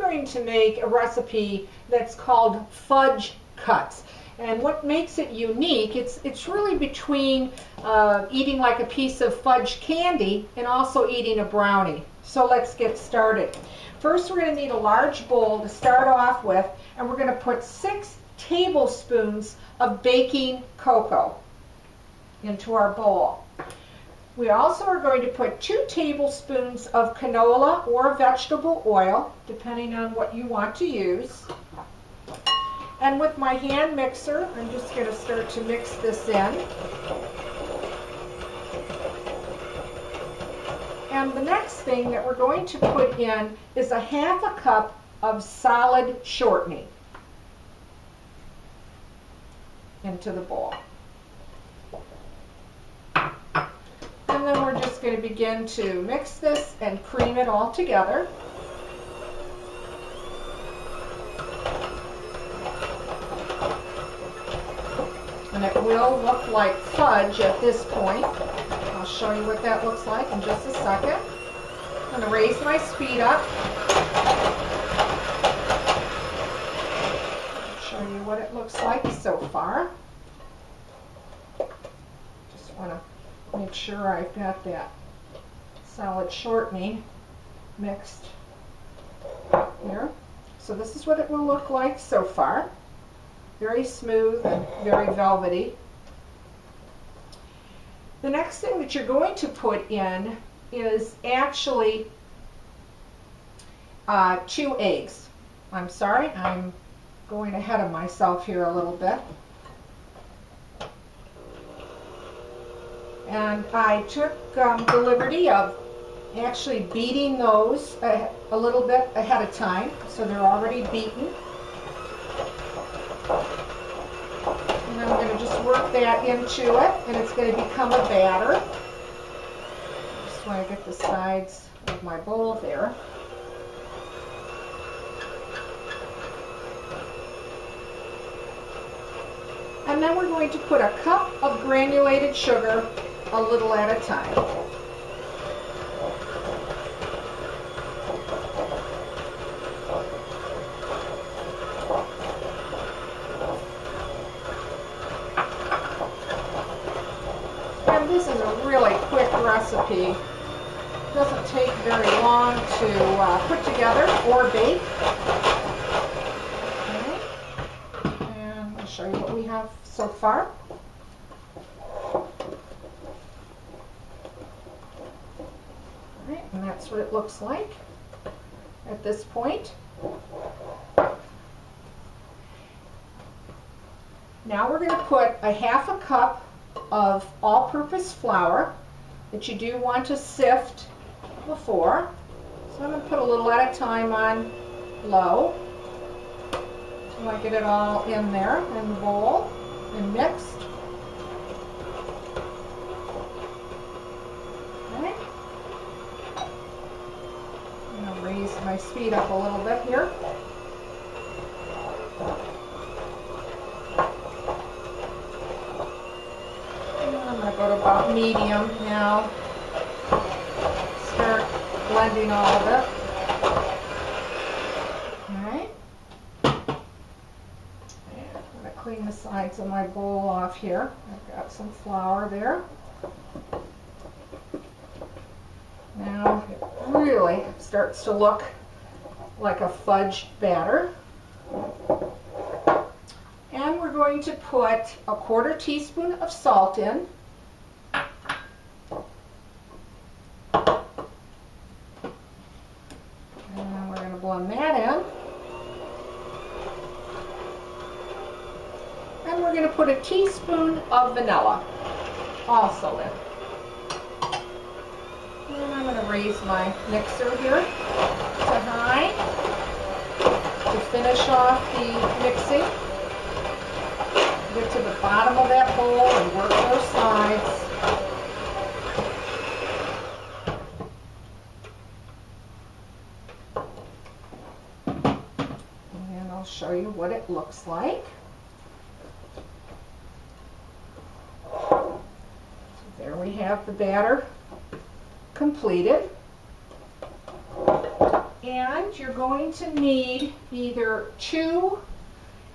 going to make a recipe that's called fudge cuts. And what makes it unique, it's really between eating like a piece of fudge candy and also eating a brownie. So let's get started. First, we're going to need a large bowl to start off with, and we're going to put 6 tablespoons of baking cocoa into our bowl. We also are going to put 2 tablespoons of canola or vegetable oil, depending on what you want to use. And with my hand mixer, I'm just going to start to mix this in. And the next thing that we're going to put in is a 1/2 cup of solid shortening into the bowl. And then we're just going to begin to mix this and cream it all together. And it will look like fudge at this point. I'll show you what that looks like in just a second. I'm going to raise my speed up. I'll show you what it looks like so far. Just want to make sure I've got that solid shortening mixed here. So this is what it will look like so far. Very smooth and very velvety. The next thing that you're going to put in is actually 2 eggs. I'm sorry, I'm going ahead of myself here a little bit. And I took the liberty of actually beating those a little bit ahead of time, so they're already beaten. And I'm going to just work that into it, and it's going to become a batter. Just want to get the sides of my bowl there. And then we're going to put a cup of granulated sugar a little at a time. And this is a really quick recipe. It doesn't take very long to put together or bake. Okay. And I'll show you what we have so far. Alright, and that's what it looks like at this point. Now we're going to put a 1/2 cup of all-purpose flour that you do want to sift before. So I'm going to put a little at a time on low until I get it all in there in the bowl and mixed. Okay. I'm going to raise my speed up a little bit here. I'm going to go to about medium now. Start blending all of it. Alright. And I'm going to clean the sides of my bowl off here. I've got some flour there. Now it really starts to look like a fudge batter. And we're going to put a 1/4 teaspoon of salt in. And we're going to blend that in. And we're going to put a teaspoon of vanilla also in. And I'm going to raise my mixer here to high to finish off the mixing. Get to the bottom of that bowl and work those sides. And I'll show you what it looks like. So there we have the batter completed. And you're going to need either 2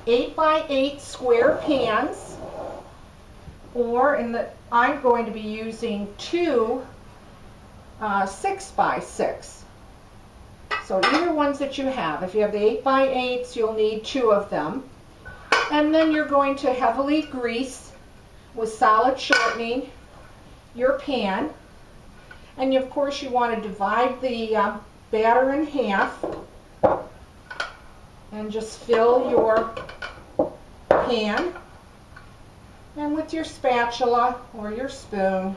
8x8 square pans, or I'm going to be using 2 6x6. So either ones that you have. If you have the 8x8s, you'll need 2 of them. And then you're going to heavily grease with solid shortening your pan. And of course you want to divide the batter in half and just fill your pan. And with your spatula or your spoon,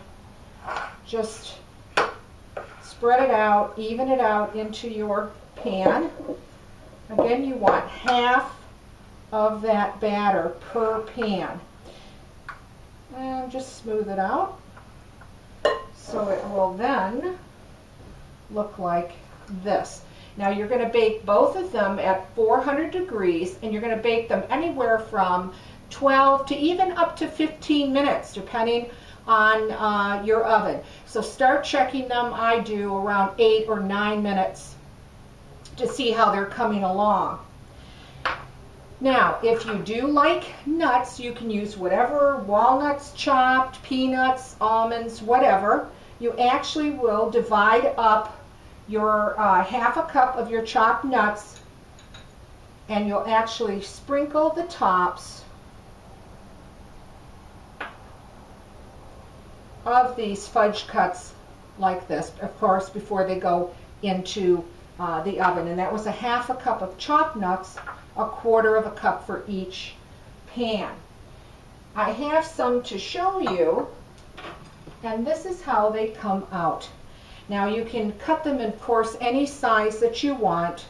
just spread it out, even it out into your pan. Again, you want half of that batter per pan. And just smooth it out so it will then look like this. Now you're going to bake both of them at 400 degrees, and you're going to bake them anywhere from 12 to even up to 15 minutes, depending on your oven. So start checking them. I do around 8 or 9 minutes to see how they're coming along. Now, if you do like nuts, you can use whatever, walnuts chopped, peanuts, almonds, whatever. You actually will divide up your half a cup of your chopped nuts, and you'll actually sprinkle the tops of these fudge cuts like this, of course, before they go into the oven. And that was a half a cup of chopped nuts, a quarter of a cup for each pan. I have some to show you, and this is how they come out. Now you can cut them, of course, any size that you want,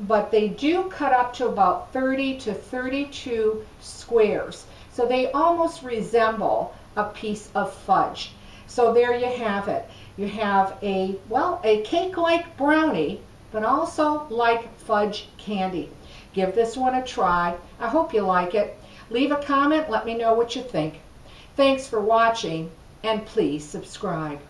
but they do cut up to about 30 to 32 squares. So they almost resemble a piece of fudge. So there you have it. You have a cake-like brownie, but also like fudge candy. Give this one a try. I hope you like it. Leave a comment, let me know what you think. Thanks for watching, and please subscribe.